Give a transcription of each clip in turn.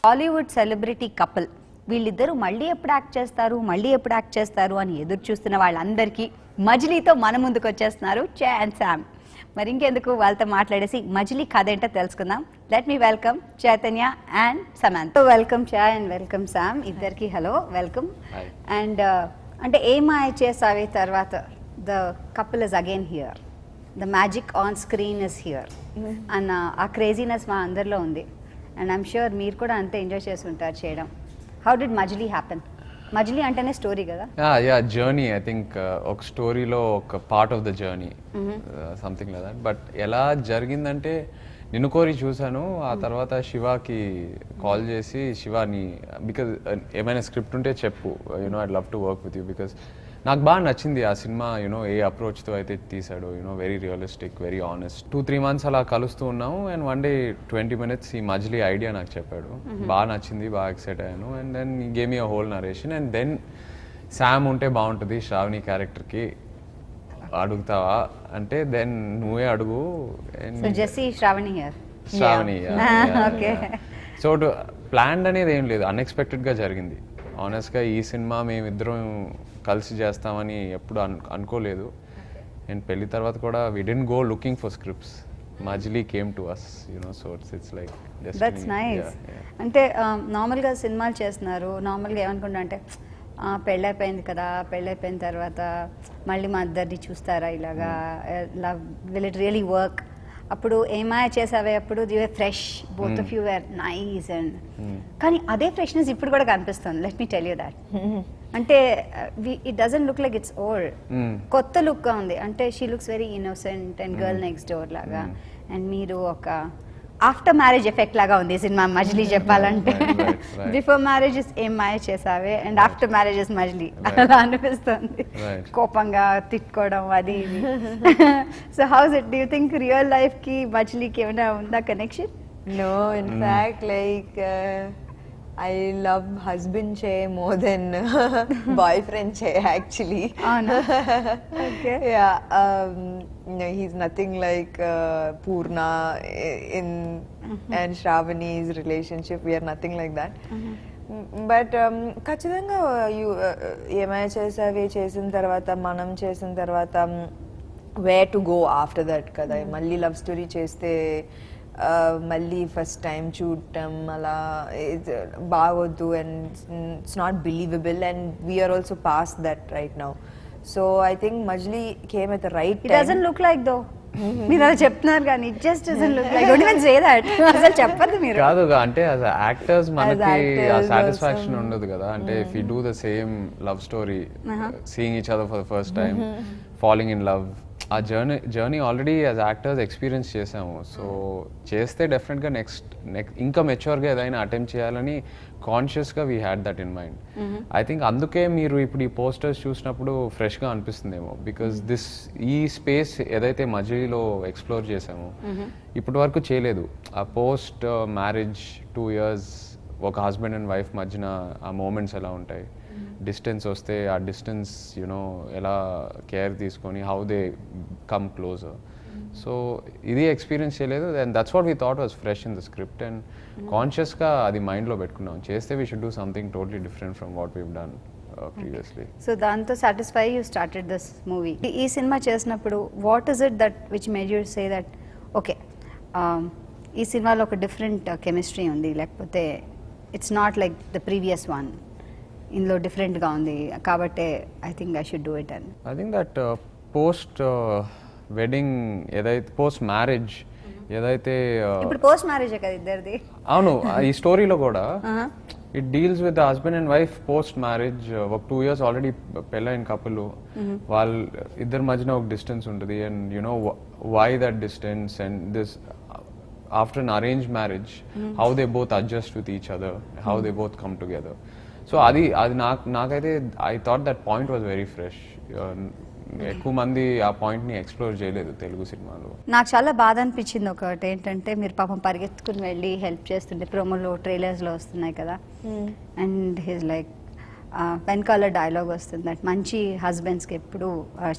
Hollywood celebrity couple వీళ్ళిద్దరూ మళ్ళీ ఎప్పుడు యాక్ట్ చేస్తారు అని ఎదురు చూస్తున్న వాళ్ళందరికీ మజిలీతో మన ముందుకు వచ్చేస్తున్నారు చే అండ్ శామ్. మరి ఇంకెందుకు వాళ్ళతో మాట్లాడేసి మజిలీ కథ ఏంటో తెలుసుకుందాం. Let me welcome Chaitanya and Samantha. Welcome చే అండ్ వెల్కమ్ శామ్, ఇద్దరికి హలో, వెల్కమ్. అండ్ అంటే ఏమాయ చేసావే తర్వాత the couple is again here, the magic on screen is here అన్న ఆ క్రేజీనెస్ మా అందరిలో ఉంది. అండ్ ఐమ్ ష్యూర్ మీరు కూడా అంతే ఎంజాయ్ చేసి ఉంటారు చేయడం. How did Majili happen? Majili అంటేనే స్టోరీ కదా. యా జర్నీ, ఐ థింక్ ఒక స్టోరీలో ఒక part of the journey, something like that. But ఎలా జరిగిందంటే నిన్ను కోరి చూశాను, ఆ తర్వాత శివాకి కాల్ చేసి శివాని బికాజ్ ఏమైనా స్క్రిప్ట్ ఉంటే చెప్పు, you know I'd love to work with you, because నాకు బాగా నచ్చింది ఆ సినిమా. యూనో ఏ అప్రోచ్తో అయితే తీసాడు, you know very realistic, very honest. 2-3 months అలా కలుస్తూ ఉన్నాము. అండ్ వన్ డే 20 minutes ఈ మజిలీ ఐడియా నాకు చెప్పాడు. బాగా నచ్చింది, బాగా ఎక్సైట్ అయ్యాను. అండ్ దెన్ ఈ గేమ్ మీ whole narration. And then Sam ఉంటే బాగుంటుంది శ్రావణి క్యారెక్టర్కి, అడుగుతావా అంటే దెన్ నువ్వే అడుగు. శ్రావణి సో ప్లాన్ అనేది ఏం లేదు, అన్ఎక్స్పెక్టెడ్గా జరిగింది. ఆనెస్ట్గా ఈ సినిమా మేమిద్దరం కలిసి చేస్తామని ఎప్పుడు అనుకోలేదు. అండ్ పెళ్లి తర్వాత కూడా we didn't go looking for scripts, Majili came to us, you know. So it's like that's nice. అంటే నార్మల్గా సినిమాలు చేస్తున్నారు, నార్మల్గా ఏమనుకుంటా అంటే పెళ్ళైపోయింది కదా, పెళ్ళైపోయిన తర్వాత మళ్ళీ మా ఇద్దరిని చూస్తారా ఇలాగా, love will it really work? అప్పుడు ఏమాయ చేసావే అప్పుడు your fresh, both of you were nice. And కానీ అదే ఫ్రెష్నెస్ ఇప్పుడు కూడా కనిపిస్తుంది. Let me tell you that. అంటే it doesn't look like it's old, కొత్త లుక్గా ఉంది. అంటే she looks very innocent and girl next door లాగా. అండ్ మీరు ఒక ఆఫ్టర్ మ్యారేజ్ ఎఫెక్ట్ లాగా ఉంది ఈ సినిమా మజిలీ చెప్పాలంటే. Before marriage is Ye Maaya Chesave and after marriage is Majili, అలా అనిపిస్తుంది. కోపంగా తిట్టుకోవడం అది ఇది. So how's it, do you think real life కి మజిలీకి ఏమైనా ఉందా connection? No, in fact, like I love husband Che more than boyfriend Che actually. Oh no. Okay. Yeah, no, he's nothing like Purna in and Shravani's relationship. We are nothing like that. But ఖచ్చితంగా ఏమైనా చేసావి చేసిన తర్వాత, మనం చేసిన తర్వాత where to go after that కదా. మళ్ళీ లవ్ స్టోరీ చేస్తే మళ్ళీ ఫస్ట్ టైం చూడటం అలా బాగొద్దు. And it's not believable. And we're also past that right now. So I think Majili came at the right time. It doesn't look like though. మీరు అలా చెప్తున్నారు కానీ it just doesn't look like. Don't even say that. అసలు చెప్పొద్దు మీరు. కాదు అంటే as actors మనకి ఆ సాటిస్ఫాక్షన్ ఉండదు కదా. అంటే if you do the same love story, seeing each other for the first time, falling in love, ఆ journey already as actors experience చేసాము. సో చేస్తే డెఫినెట్గా నెక్స్ట్ ఇంకా మెచ్యూర్గా ఏదైనా అటెంప్ట్ చేయాలని కాన్షియస్గా we had that in mind. I think అందుకే మీరు ఇప్పుడు ఈ పోస్టర్స్ చూసినప్పుడు ఫ్రెష్గా అనిపిస్తుందేమో. బికాస్ ఈ స్పేస్ ఏదైతే మజిలీలో ఎక్స్ప్లోర్ చేసామో ఇప్పటి వరకు చేయలేదు. ఆ పోస్ట్ మ్యారేజ్ 2 years ఒక హస్బెండ్ అండ్ వైఫ్ మధ్యన ఆ మూమెంట్స్ ఎలా ఉంటాయి, డిస్టెన్స్ వస్తే ఆ డిస్టెన్స్ యూనో ఎలా కేర్ తీసుకొని how they come closer. So ఇది ఎక్స్పీరియన్స్ చేయలేదు. And that's what we thought was fresh in the script. And కాన్షియస్గా అది మైండ్లో పెట్టుకున్నాం, చేస్తే we should do something totally different from what we've done previously. So దాంతో satisfy you started this movie. ఈ సినిమా చేసినప్పుడు what is it that which made you say that okay ఈ సినిమాలో ఒక డిఫరెంట్ కెమిస్ట్రీ ఉంది, లేకపోతే it's not like the previous one, ఇందులో డిఫరెంట్గా ఉంది కాబట్టి I think I should do it? అని I think that post wedding ఏదైతే పోస్ట్ మ్యారేజ్ ఏదైతే ఇప్పుడు పోస్ట్ మ్యారేజ్ కదా ఇద్దరిది. అవును, ఈ స్టోరీలో కూడా it deals with husband and wife post marriage. ఒక 2 years ఆల్రెడీ పెళ్ళైన కపుల్, వాళ్ళ ఇద్దరి మధ్యన ఒక డిస్టెన్స్ ఉంటుంది. And you know why that distance and this after an arrange marriage, how they both adjust with each other, how they both come together. So అది నాకైతే I thought that point was very fresh. ఎక్కువ మంది ఆ పాయింట్ని explore చేయలేదు తెలుగు సినిమాలో. నాకు చాలా బాధ అనిపించింది ఒకటి ఏంటంటే, మీరు పాపం పరిగెత్తుకుని వెళ్ళి హెల్ప్ చేస్తుంటే ప్రోమోలో ట్రైలర్స్లో వస్తున్నాయి కదా. అండ్ హిజ్ లైక్ వెనకాల డైలాగ్ వస్తుంది దట్ మంచి హస్బెండ్స్కి ఎప్పుడు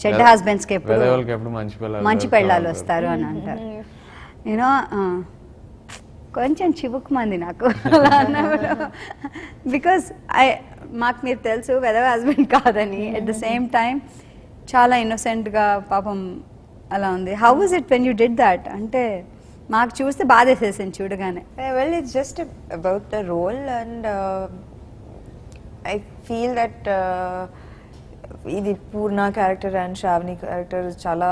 చెడ్డ హస్బెండ్స్కి ఎప్పుడు మంచి పెళ్ళాలు వస్తారు అని అంటారు. యూనో కొంచెం చివుకుమంది నాకు అలా అన్నప్పుడు, బికాస్ మాకు మీరు తెలుసు వెదవ హస్బెండ్ కాదని, అట్ ద సేమ్ టైం చాలా ఇన్నోసెంట్గా పాపం అలా ఉంది. How was it when you did that? అంటే మాకు చూస్తే బాధేసేసింది చూడగానే. Well, it's just about the role, and I feel that ఇది పూర్ణ క్యారెక్టర్ అండ్ శ్రావణి క్యారెక్టర్ చాలా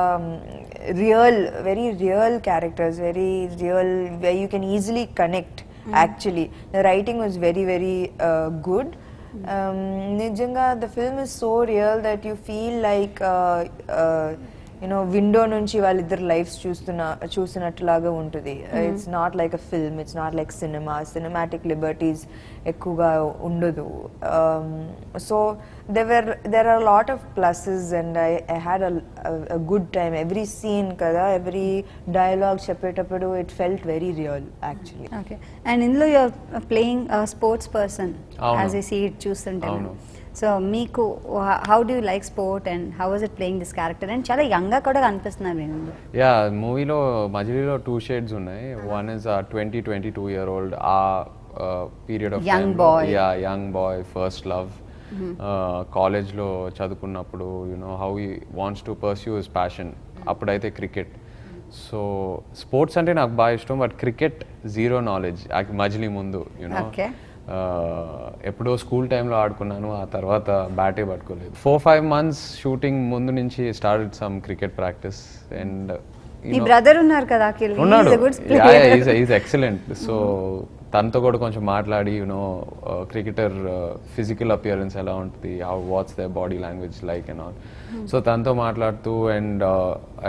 real, very real characters, very real, where you can easily connect. Actually, the writing was very, very good. నిజంగా the film is so real that you feel like window నుంచి వాళ్ళిద్దరు lifes చూసినట్లాగా ఉంటుంది. It's not like a film, it's not like cinematic liberties ఎక్కువగా ఉండదు. So there are a lot of pluses, and I had a good time. Every scene కదా, every dialogue చెప్పేటప్పుడు it felt very real actually. Okay, and ఇందులో you're playing sports person as I see it చూస్తుంటాను. So మీకు how do you like sport and how was it playing this character? And చాలా యంగ్గా కూడా కనిపిస్తున్నారు నేను. Yeah, మూవీలో మజిలీలో 2 షేడ్స్ ఉన్నాయి. వన్ ఇస్ 22 year old, ఆ period of Young boy. Yeah, young boy, first love, కాలేజ్లో చదువుకున్నప్పుడు how he wants to pursue his passion. అప్పుడైతే క్రికెట్. సో స్పోర్ట్స్ అంటే నాకు బాగా ఇష్టం, బట్ క్రికెట్ జీరో నాలెడ్జ్ మజిలీ ముందు. Okay. ఎప్పుడో స్కూల్ టైంలో ఆడుకున్నాను, ఆ తర్వాత బ్యాటే పట్టుకోలేదు. 4-5 months షూటింగ్ ముందు నుంచి started some cricket practice. And me brother ఉన్నారు కదా అఖిల్, ఉన్నాడు, గుడ్ ఈజ్ ఎక్సలెంట్. సో తనతో కూడా కొంచెం మాట్లాడి క్రికెటర్ ఫిజికల్ అపియరెన్స్ ఎలా ఉంటుంది, what's the body language like and all. So తనతో మాట్లాడుతూ, and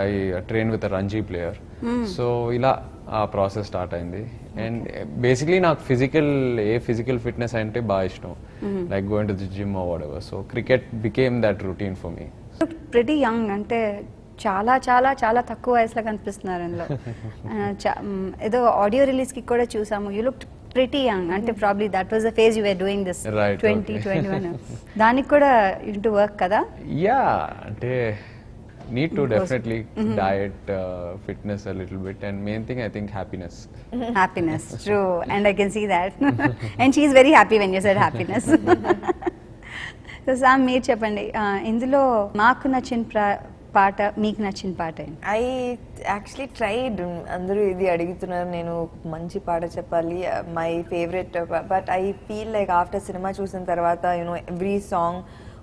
I train with Ranji player. So ఇలా ఆ ప్రాసెస్ స్టార్ట్ అయింది. అండ్ బేసిక్లీ నాకు ఫిజికల్ ఫిట్నెస్ అంటే బాగా ఇష్టం, like going to the gym or whatever. So cricket became that routine for me. Pretty young, అంటే చాలా చాలా చాలా తక్కువ వయసులో కనిపిస్తున్నారు అందులో. ఏదో ఆడియో రిలీజ్కి కూడా చూసాము, యూ లుక్ ప్రిటీ యంగ్. అంటే probably that was the phase you were doing this 2021. దానికి కూడా ఇంటూ వర్క్ కదా? యా, అంటే need to definitely diet, fitness a little bit, and main thing I think happiness. True, and I can see that. And she is very happy when you said happiness. So Sam, మీరు చెప్పండి, ఇందులో మాకు నచ్చిన పాట, మీకు నచ్చిన పాట ఏంటి? I actually tried, అందరూ ఇది అడుగుతున్నారు, నేను మంచి పాట చెప్పాలి, my favourite. But I feel like after cinema చూసిన తర్వాత every song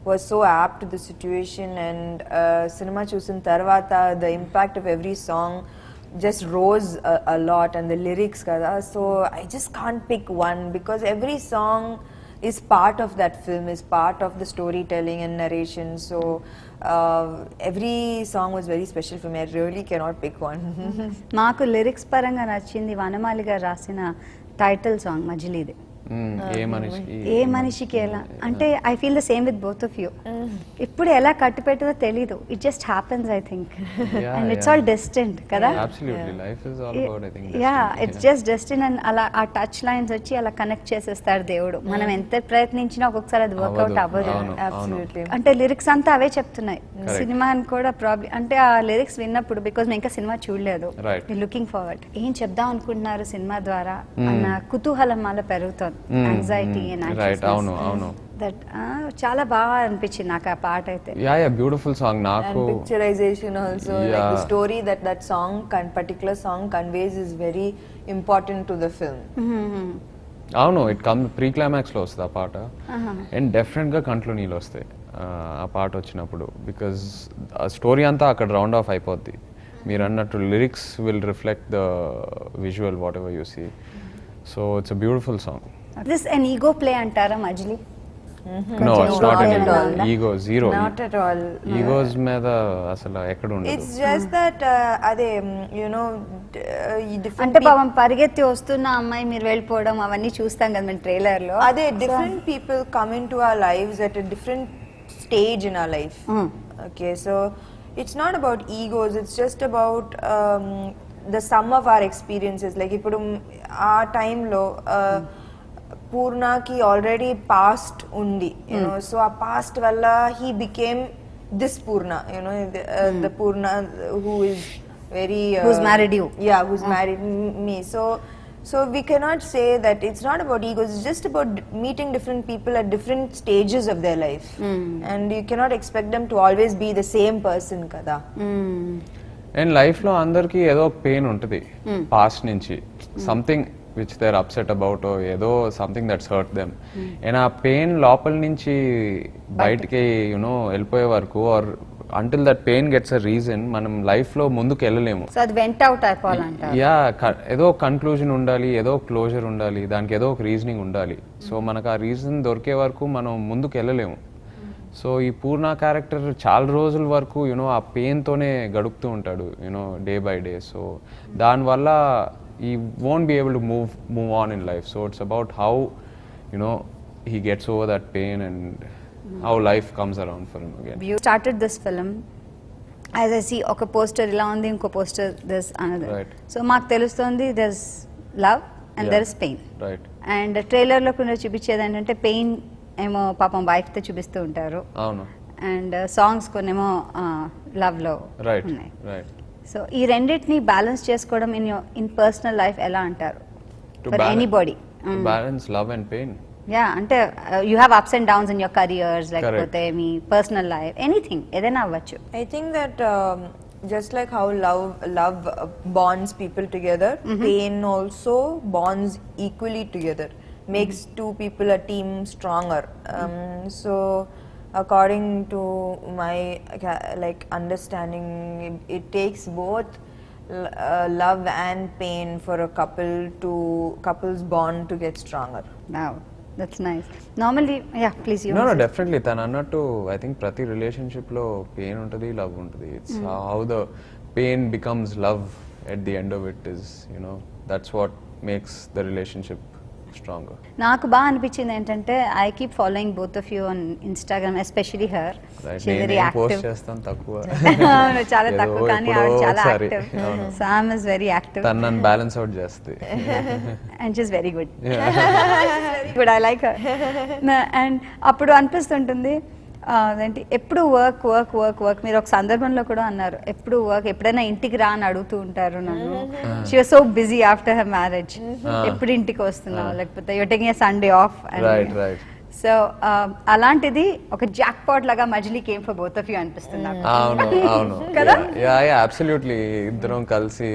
was so apt to the situation, and cinema chusin tarvata the impact of every song just rose a lot, and the lyrics kada. So I just can't pick one, because every song is part of that film, is part of the storytelling and narration. So every song was very special for me. I really cannot pick one. మాకు lyrics పరంగా నచ్చింది వనమాలి గారు రాసిన title song మజిలీది. ఏ మనిషికి ఎలా అంటే I feel the same with both of you. ఇప్పుడు ఎలా కట్టిపెట్టదో తెలీదు, it just happens I think, and it's all destined కదా. Yeah, it's just destiny. And అలా ఆ టచ్ లైన్స్ వచ్చి అలా కనెక్ట్ చేసేస్తాడు దేవుడు. మనం ఎంత ప్రయత్నించినా ఒక్కొక్కసారి అది వర్కౌట్ అవ్వదు. అంటే లిరిక్స్ అంతా అవే చెప్తున్నాయి. సినిమా అని కూడా ప్రాబ్లం అంటే ఆ లిరిక్స్ విన్నప్పుడు, బికాజ్ మేము ఇంకా సినిమా చూడలేదు, లుకింగ్ ఫార్వర్డ్ ఏం చెప్దాం అనుకుంటున్నారు సినిమా ద్వారా అన్న కుతూహలం అలా పెరుగుతుంది. Anxiety and anxiousness. అవును అవును, దట్ చాలా బాగా అనిపించింది నాకు ఆ పాట అయితే. Yeah beautiful song. నాకు and picturization also, like the story that song particular song conveys is very important to the film. అవును, ఇట్ కమ్ ప్రీ క్లైమాక్స్ లో వస్తుంది ఆ పాట, అండ్ డెఫినెట్ గా కంట్లో నీళ్ళు వస్తాయి ఆ పాట వచ్చినప్పుడు, బికాజ్ ఆ స్టోరీ అంతా అక్కడ రౌండ్ ఆఫ్ అయిపోద్ది. మీరు అన్నట్టు lyrics will reflect the visual whatever you see. So it's a beautiful song. This an ego play antara Majli? No, it's not an ego. Zero. Not at all. Egos మీద అసలు ఎక్కడ ఉండదు. It's just that అదే different అంటే పాపం పరిగెత్తి వస్తున్న అమ్మాయి మీరు వెళ్ళిపోవడం అవన్నీ చూస్తాం కదా మన ట్రైలర్ లో. అదే different people come into our lives at a different stage in our life. Okay, so it's not about egos, it's just about the sum of our experiences. Like ఇప్పుడు ఆ టైంలో పూర్ణకి ఆల్రెడీ పాస్ట్ ఉంది, so ఆ past వల్ల he became this Purna, the Purna who is very who's married you. Yeah, who's married me. So So we cannot say that it's not about egos, it's just about meeting different people at different stages of their life. And you cannot expect them to always be the same person kada. And లైఫ్లో అందరికీ ఏదో ఒక pain ఉంటుంది past నుంచి, something which they are upset about, ఏదో something that's hurt them. And ఆ pain లోపల నుంచి బయటికి వెళ్ళిపోయే వరకు, or until that pain gets a reason, మనం లైఫ్లో ముందుకు వెళ్ళలేము. సో అది వెంట్ అవుట్ అయిపోవాలంట. యా, ఏదో కన్క్లూజన్ ఉండాలి, ఏదో క్లోజర్ ఉండాలి, దానికి ఏదో ఒక రీజనింగ్ ఉండాలి. సో మనకు ఆ రీజన్ దొరికే వరకు మనం ముందుకు వెళ్ళలేము. సో ఈ పూర్ణ క్యారెక్టర్ చాలా రోజుల వరకు ఆ పెయిన్తోనే గడుపుతూ ఉంటాడు డే బై డే. సో దానివల్ల ఈ won't be able to move on in life. So it's about how he gets over that pain and how life comes around for him again. You started this film, as I see ఒక poster ఇలా ఉంది, ఇంకో poster this another. Right. So మాకు తెలుస్తుంది there's love and there is pain. Right. And ట్రైలర్లో కూడా చూపించేది ఏంటంటే పెయిన్ ఏమో పాపం వైఫ్తో చూపిస్తూ ఉంటారు, అవును. అండ్ సాంగ్స్ కొన్నేమో లవ్లో రైట్ ఉన్నాయి. రైట్. సో ఈ రెండింటిని బ్యాలెన్స్ చేసుకోవడం ఇన్ పర్సనల్ లైఫ్ ఎలా అంటారు To for anybody? balance love and pain. Yeah, అంటే you have ups and downs in your careers, లేకపోతే మీ పర్సనల్ లైఫ్, ఎనీథింగ్ ఏదైనా అవ్వచ్చు. I think that just like how love bonds people together, pain also bonds equally together, makes two people a team stronger. So according to my understanding, it takes both love and pain for a couple's bond to get stronger. Wow, that's nice. Normally, yeah, please. No, definitely. తను అన్నట్టు I think ప్రతి relationship లో pain ఉంటుంది, love ఉంటుంది. It's how the pain becomes love at the end of it is that's what makes the relationship stronger. నాకు బాగా అనిపించింది ఏంటంటే I keep following both of you on Instagram, especially her. Very active. చేస్తాను తక్కువ. అవును, చాలా తక్కువ, కానీ ఆవిడ చాలా active. Sam is very active. తను నన్ను బ్యాలెన్స్ అవుట్ చేస్తుంది. And she is very good. Good, I like her. And అప్పుడు అనిపిస్తుంటుంది అదేంటి ఎప్పుడు వర్క్ వర్క్ వర్క్ వర్క్. మీరు ఒక సందర్భంలో కూడా అన్నారు ఎప్పుడు వర్క్, ఎప్పుడైనా ఇంటికి రా అని అడుగుతూ ఉంటారు నన్ను. She was so busy after her marriage, ఎప్పుడు ఇంటికి వస్తున్నావు, లేకపోతే you're taking a Sunday off. So అలాంటిది ఒక జాక్ పాట్ లాగా Majili came for both of you అనిపిస్తుంది నాకు. అవును అవును కదా. Yeah absolutely. ఇద్దరం కలిసి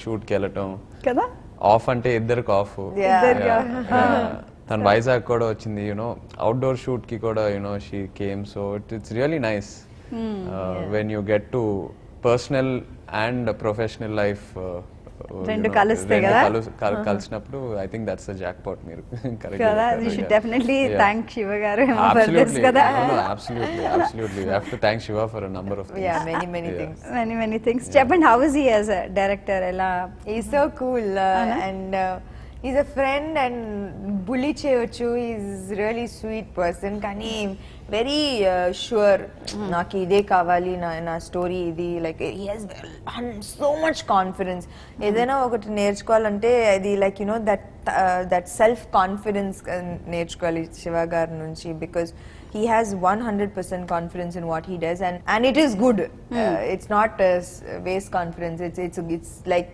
షూట్ కి వెళ్ళటం కదా. ఆఫ్ అంటే ఇద్దరికి ఆఫ్. తను వైజాగ్ కూడా వచ్చింది అవుట్డోర్ షూట్ కి కూడా she came. So it's really nice when you get to personal and professional life రెండు కలిస్తే కదా. కలిసినప్పుడు I think that's the jackpot. మీరు కదా. You should definitely thank Shiva garu for this కదా. Absolutely. We have to thank Shiva for a number of things. Yeah, many things. Many things. చెప్పండి, how is he as a director? ఎలా? He's so cool and he's a friend and bully cheyochu. He's really sweet person, కానీ very sure నాకు ఇదే కావాలి, నా story ఇది. Like he has so much confidence. ఏదైనా ఒకటి నేర్చుకోవాలంటే అది లైక్ that self confidence నేర్చుకోవాలి శివ గారి నుంచి, because he has 100% confidence in what he does, and it is good. It's not waste confidence. It's like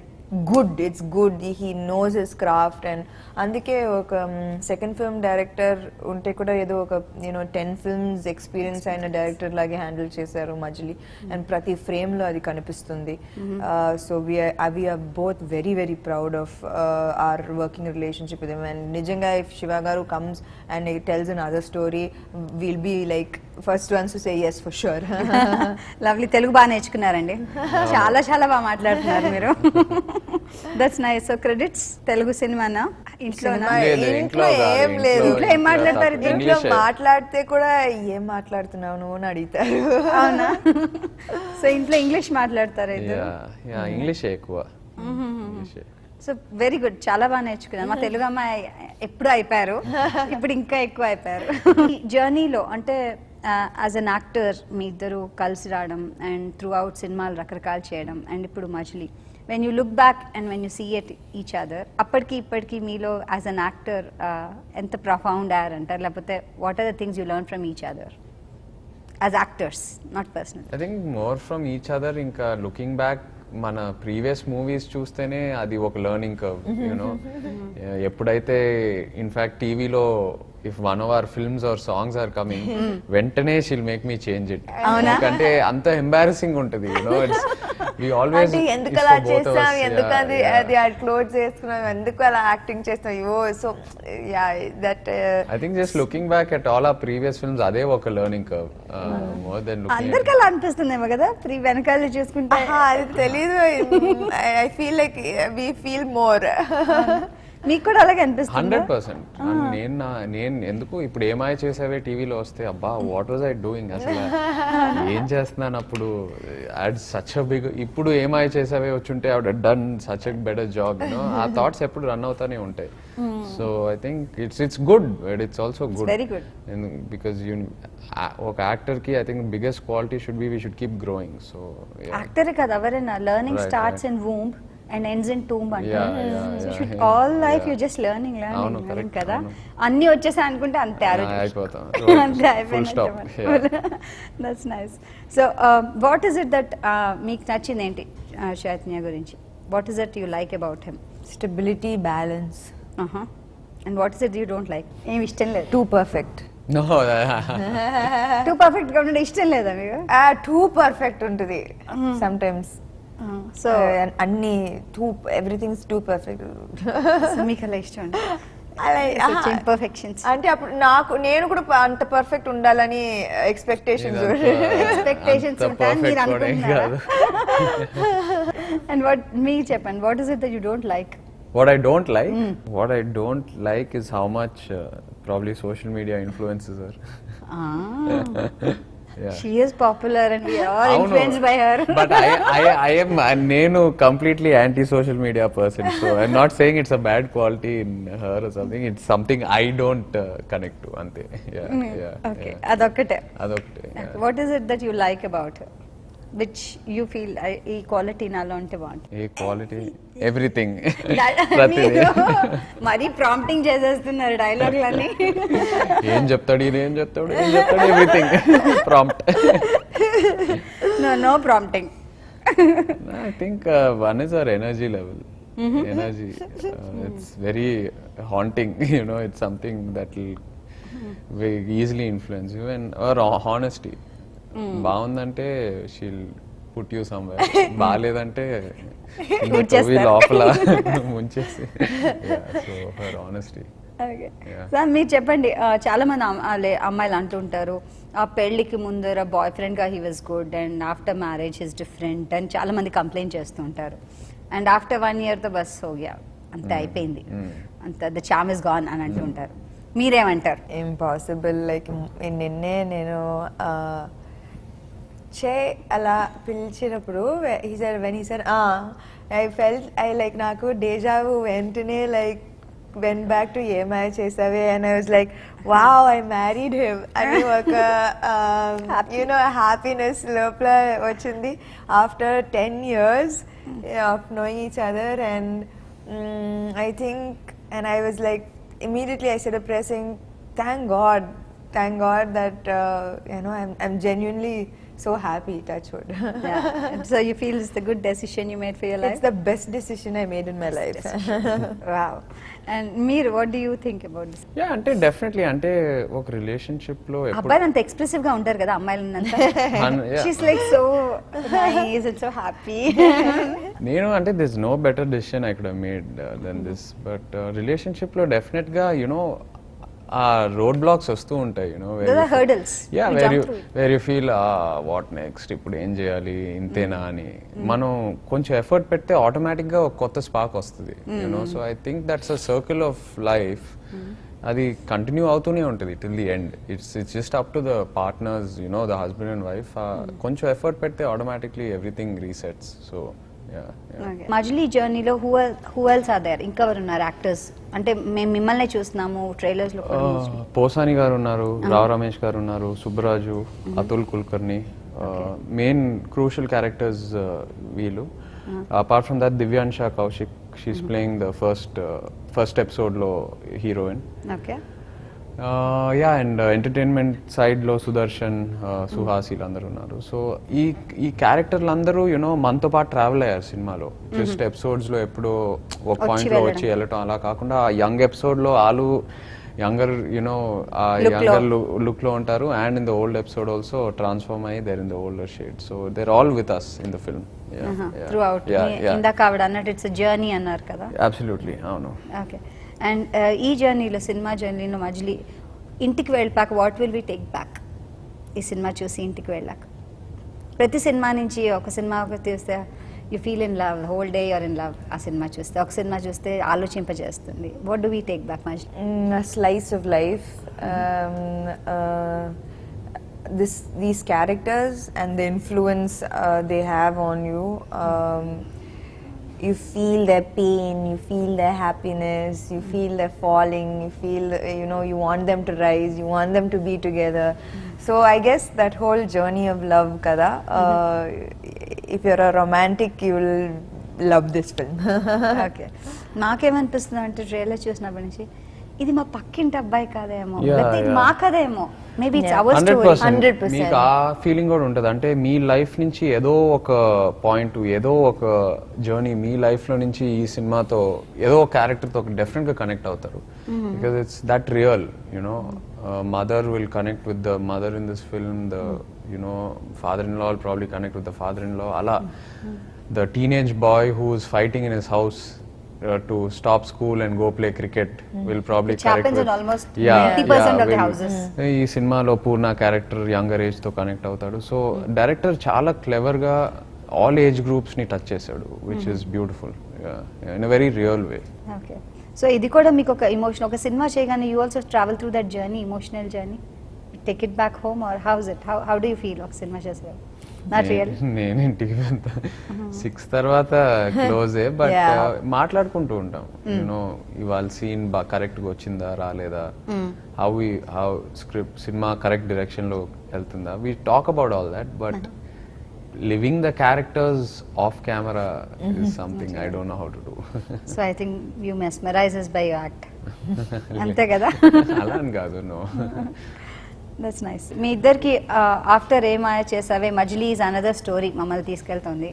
it's good. He knows his craft, and అందుకే ఒక second film director ఉంటే కూడా ఏదో ఒక 10 films experience అయిన డైరెక్టర్ లాగే handle చేశారు మజిలీ, and ప్రతి ఫ్రేమ్ లో అది కనిపిస్తుంది. So we are both very very proud of our working relationship with him, and నిజంగా if Shiva garu comes and he tells another story, we'll be like first ones to say yes for sure. Lovely. Telugu బాగా నేర్చుకున్నారండి. చాలా చాలా బాగా మాట్లాడుతున్నారు మీరు. That's nice. So credits Telugu సినిమానా? ఇంట్లో ఏం లేదు. ఇంట్లో ఏం మాట్లాడతారు? ఇంట్లో మాట్లాడితే కూడా ఏం మాట్లాడుతున్నావు నువ్వు అని అడుగుతారు. అవునా? సో ఇంట్లో ఇంగ్లీష్ మాట్లాడతారు ఇద్దరు? ఇంగ్లీష్ ఎక్కువ. సో వెరీ గుడ్, చాలా బాగా నేర్చుకున్నాను. మా తెలుగు అమ్మాయి ఎప్పుడు అయిపోయారు, ఇప్పుడు ఇంకా ఎక్కువ అయిపోయారు. జర్నీలో అంటే యాజ్ అన్ యాక్టర్ మీ ఇద్దరు కలిసి రావడం అండ్ త్రూ అవుట్ సినిమాలు రకరకాలు చేయడం, అండ్ ఇప్పుడు మజిలీ, when you look back and when you see at each other, అప్పటికి ఇప్పటికి మీలో యాజ్ అన్ యాక్టర్ ఎంత ప్రొఫౌండ్ అయ్యారు అంటారు, లేకపోతే what are the things you learn from each other as actors, not personal? I think more from each other. ఇంకా looking back మన previous movies చూస్తేనే అది ఒక లెర్నింగ్ కర్వ్ యూనో. ఎప్పుడైతే ఇన్ఫాక్ట్ టీవీలో if one of our films or songs are coming వెంటనే she'll make me change it. ఎందుకంటే అంత ఎంబారసింగ్ ఉంటుంది యూనో. వి ఆల్వేస్ ఎందుకు అలా చేస్తాం, ఎందుకు అది క్లోజ్ చేసుకున్నాం, ఎందుకు అలా యాక్టింగ్ చేస్తాం, అయ్యో. So yeah that I think just looking back at all ఆ ప్రీవియస్ ఫిల్మ్స్ అదే ఒక learning curve more than looking. అందరికి అలా అనిపిస్తుందేమో కదా వెనకాల చూసుకుంటే. అది తెలీదు. I feel like we feel more. మీకు కూడా అలాగే అనిపిస్తుంది? 100%. నేను ఎందుకు ఇప్పుడు ఏమాయ చేసావే టీవీలో వస్తే అబ్బా వాట్ వాజ్ ఐ డూయింగ్, అసలు ఏం చేస్తున్నాను అప్పుడు, సచ్ అ బిగ్. ఇప్పుడు ఏమాయ చేసావే వచ్చుంటే I would done such a better job you know. ఆ థాట్స్ ఎప్పుడు రన్ అవుతానే ఉంటాయి. So I think it's good, but it's also good. Very good. Because ఒక యాక్టర్ కి I think biggest quality should be we should keep growing. So actor కదా ఎవరైనా learning starts in womb and ends in tomb అంటారు. So should yeah, all life yeah. you just learning అవును, learning correct, కదా. అవును. అన్ని వచ్చేసా అనుకుంటే అంతే అయిపోతాం. అంతే Full stop. That's nice. So what is it that మీకు నచ్చింది ఏంటి చైతన్య గురించి? What is that you like about him? Stability, balance. And what is it you don't like? ఏమి ఇష్టం లేదు? Two perfect. No. Two perfect గా ఉండే ఇష్టం లేదా మీకు? టూ పర్ఫెక్ట్ ఉంటుంది సమ్ టైమ్స్. సో అన్ని ఎవ్రీథింగ్ టూ పర్ఫెక్ట్. మీకు అలా ఇష్టం పర్ఫెక్షన్స్ అంటే అప్పుడు నేను కూడా అంత పర్ఫెక్ట్ ఉండాలని ఎక్స్పెక్టేషన్స్ ఉంటాయి మీరు అనుకుంటున్నారా? అండ్ వాట్ మీకు చెప్పండి, what is it that you don't like? What I don't like is how much probably social media influences her. Yeah. She is popular and we are all influenced by her. But I am nenu completely anti-social media person. So I'm not saying it's a bad quality in her or something. It's something I don't connect to. Ante. Yeah. Okay. Yeah. Adokate. Yeah. What is it that you like about her? Which you feel ఈ quality నాలో అంటే బాగుంటుంది? ఏ quality? Everything. మరీ prompting చేసేస్తున్నారు డైలాగ్లన్నీ. ఏం చెప్తాడు everything prompt. No prompting. I think one is our energy level. Energy. It's very haunting. You know, it's something that will very easily influence you. And or honesty. బాగుందంటే she'll put you somewhere, బాగాలేదంటే లోపల ముంచేసి. So her honesty. Sir మీరు చెప్పండి, చాలా మంది అమ్మాయిలు అంటుంటారు ఆ పెళ్లికి ముందర బాయ్ ఫ్రెండ్ గా he was good and after marriage is different అని చాలా మంది కంప్లైంట్ చేస్తూ ఉంటారు. అండ్ ఆఫ్టర్ 1 year తో బస్ హోగ్యా, అంతే అయిపోయింది, అంత ద చామ్ ఇస్ గాన్ అని అంటూ ఉంటారు. మీరేమంటారు? ఇంపాసిబుల్. లైక్ నిన్నే నేను అలా పిలిచినప్పుడు when he said I felt like నాకు డేజావు వెంటనే like went back to Yemaaya Chesave and I was like wow I married him అని ఒక యూనో హ్యాపీనెస్ లోపల వచ్చింది after 10 years of knowing each other. And I think and I was like immediately I started pressing thank God that I'm genuinely so happy, touch wood. Yeah. So you feel it's the good decision you made for your life? It's the best decision I made in my life. Wow. And Meer, what do you think about this? Yeah, అంటే definitely అంటే ఒక relationship లో అబ్బాయిలు అంత expressive గా ఉంటారు కదా, అమ్మాయిలు she's like so nice and so happy. నేను అంటే this no better decision I could have made then this. But relationship లో డెఫినెట్ గా యునో ఆ రోడ్ బ్లాక్స్ వస్తూ ఉంటాయి you know, where you feel what next, ఇప్పుడు ఏం చేయాలి, ఇంతేనా అని. మనం కొంచెం ఎఫర్ట్ పెడితే ఆటోమేటిక్ గా ఒక కొత్త స్పార్క్ వస్తుంది you know. So I think that's a circle of life. అది కంటిన్యూ అవుతూనే ఉంటుంది till the end. It's just up to the partners you know, the husband and wife. కొంచెం ఎఫర్ట్ పెడితే ఆటోమేటిక్లీ ఎవ్రీథింగ్ రీసెట్స్. సో మజిలీ జర్నీలో హూ ఎల్స్ ఆర్ దేర్? ఇంకెవరు ఉన్నారు actors? అంటే మేము మిమ్మల్ని చూస్తున్నాము ట్రైలర్స్ లో. పోసాని గారు ఉన్నారు, రావ్ రమేష్ గారు ఉన్నారు, Subbaraju, Atul Kulkarni, main crucial characters వీళ్ళు. Apart from that Divyansha Kaushik, she is playing the first episode లో heroine. Okay. Yeah and entertainment సైడ్లో సుదర్శన్ సుహాస్ వీళ్ళందరూ ఉన్నారు. సో ఈ క్యారెక్టర్లు అందరూ యూనో మనతో పాటు ట్రావెల్ అయ్యారు సినిమాలో. జస్ట్ ఎపిసోడ్స్లో ఎప్పుడో ఒక పాయింట్లో వచ్చి వెళ్ళటం అలా కాకుండా ఆ యంగ్ ఎపిసోడ్లో వాళ్ళు యంగర్ యునో ఆ యంగర్ లుక్లో ఉంటారు. And in the old episode also transform అయ్యి there in the older shade. So they're all with us in the film throughout. ఇందాక ఆవిడ అన్నట్టు ఇట్స్ జర్నీ అన్నారు కదా. అబ్సల్యూట్లీ అవును. ఓకే. అండ్ ఈ జర్నీలో సినిమా జర్నీలో మజిలీ ఇంటికి వెళ్ళాక what will we take back? ఈ సినిమా చూసి ఇంటికి వెళ్ళాక ప్రతి సినిమా నుంచి ఒక సినిమా చూస్తే you feel in love whole day you're in love. ఆ సినిమా చూస్తే ఒక సినిమా చూస్తే ఆలోచింపజేస్తుంది. What do we take back Majili? A slice of life. These characters and the influence they have on you. You feel their pain, you feel their happiness, you feel their falling, you feel, you know, you want them to rise, you want them to be together. So I guess that whole journey of love kada, if you're a romantic, you will love this film. Okay. నాకేమనిపిస్తుంది అంటే trailer చూసినప్పటి నుంచి ఇది మా పక్కింటి అబ్బాయి కాదేమో, Yeah, లేకపోతే ఇది yeah. మా కదేమో, మేబీ ఇట్స్ అవర్ 100%. స్టోరీ. 100%. మీకు ఆ ఫీలింగ్ కూడా ఉంటుంది. అంటే మీ లైఫ్ నుంచి ఏదో ఒక పాయింట్, ఏదో ఒక జర్నీ మీ లైఫ్ లో నుంచి ఈ సినిమాతో ఏదో ఒక క్యారెక్టర్ తో డెఫినెట్ గా కనెక్ట్ అవుతారు. Because it's that real you know. Mother will connect with the mother in this film. The you know father in law will probably connect with the father in law. అలా the teenage boy who is fighting in his house to stop school and go play cricket will probably Which connect happens with in almost 90% of the houses. ఈ సినిమాలో పూర్ణ character younger age తో connect అవుతాడు. So director చాలా clever గా all age groups ని touch చేశాడు, which is beautiful in a very real way. Okay. So ఇది కూడా మీకు ఒక ఎమోషన్, ఒక సినిమా చేయగానే you also travel through that journey, emotional journey, take it back home or house it, how do you feel ఒక cinema చేసే? Not real. నేను ఇంటికి వెళ్తా 6 తర్వాత క్లోజే, బట్ మాట్లాడుకుంటూ ఉంటాం. యూనో ఇవాళ సీన్ బాగా కరెక్ట్ గా వచ్చిందా రాలేదా, హౌ స్క్రిప్ట్ సినిమా కరెక్ట్ డైరెక్షన్ లో వెళ్తుందా, we talk about all that. But living the characters off camera is something I don't know how to do. So I think you mesmerises by your act. అంతే కదా? అలా అని కాదు, no. That's nice. మీ ఇద్దరికి after Yemaaya Chesave Majili is another story మమ్మల్ని తీసుకెళ్తుంది.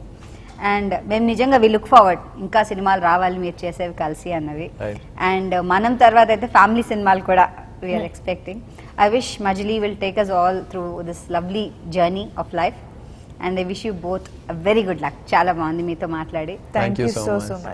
And మేము నిజంగా వి లుక్ ఫార్వర్డ్ ఇంకా సినిమాలు రావాలి మీరు చేసేవి కలిసి అన్నవి. Right. అండ్ మనం తర్వాత అయితే ఫ్యామిలీ సినిమాలు కూడా we are expecting. I wish Majili will take us all through this lovely journey of life. And I wish you both very good luck. చాలా బాగుంది మీతో మాట్లాడి. Thank you so much. much.